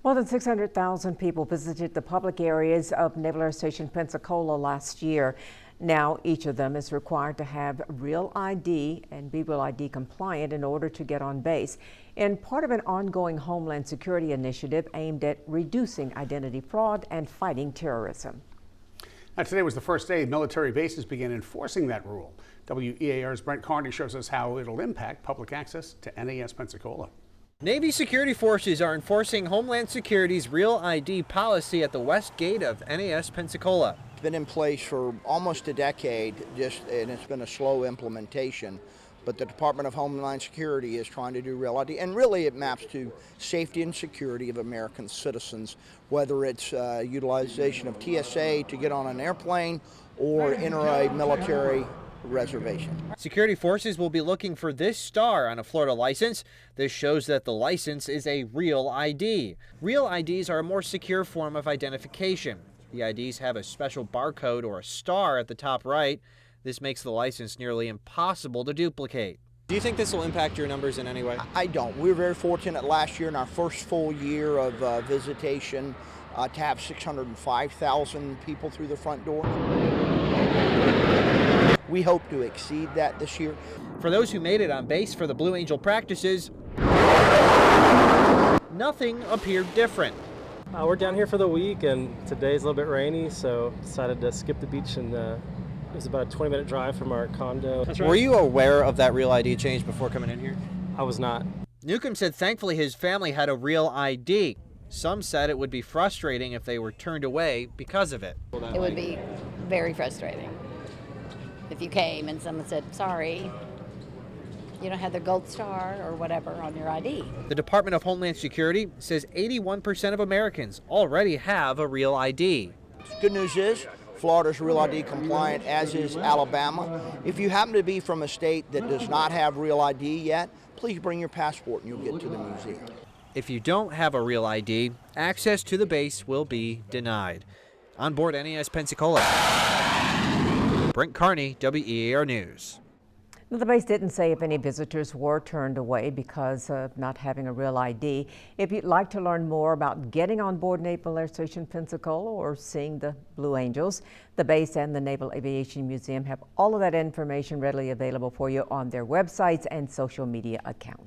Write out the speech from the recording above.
More than 600,000 people visited the public areas of Naval Air Station Pensacola last year. Now, each of them is required to have real ID and be real ID compliant in order to get on base, in part of an ongoing homeland security initiative aimed at reducing identity fraud and fighting terrorism. Now, today was the first day military bases began enforcing that rule. WEAR's Brent Carney shows us how it'll impact public access to NAS Pensacola. Navy security forces are enforcing Homeland Security's Real ID policy at the west gate of NAS Pensacola. It's been in place for almost a decade, and it's been a slow implementation. But the Department of Homeland Security is trying to do Real ID, and really it maps to safety and security of American citizens, whether it's utilization of TSA to get on an airplane or enter a military reservation. Security forces will be looking for this star on a Florida license. This shows that the license is a real ID. Real IDs are a more secure form of identification. The IDs have a special barcode or a star at the top right. This makes the license nearly impossible to duplicate. Do you think this will impact your numbers in any way? I don't. We were very fortunate last year in our first full year of visitation to have 605,000 people through the front door. We hope to exceed that this year. For those who made it on base for the Blue Angel practices, nothing appeared different. We're down here for the week, and today's a little bit rainy, so decided to skip the beach, and it was about a 20-minute drive from our condo. Right. Were you aware of that Real ID change before coming in here? I was not. Newcomb said thankfully his family had a Real ID. Some said it would be frustrating if they were turned away because of it. It would be very frustrating if you came and someone said, sorry, you don't have the gold star or whatever on your ID. The Department of Homeland Security says 81% of Americans already have a Real ID. Good news is Florida's Real ID compliant, as is Alabama. If you happen to be from a state that does not have Real ID yet, please bring your passport and you'll get to the museum. If you don't have a Real ID, access to the base will be denied. On board NAS Pensacola, Brent Carney, WEAR News. Now, the base didn't say if any visitors were turned away because of not having a real ID. If you'd like to learn more about getting on board Naval Air Station Pensacola or seeing the Blue Angels, the base and the Naval Aviation Museum have all of that information readily available for you on their websites and social media accounts.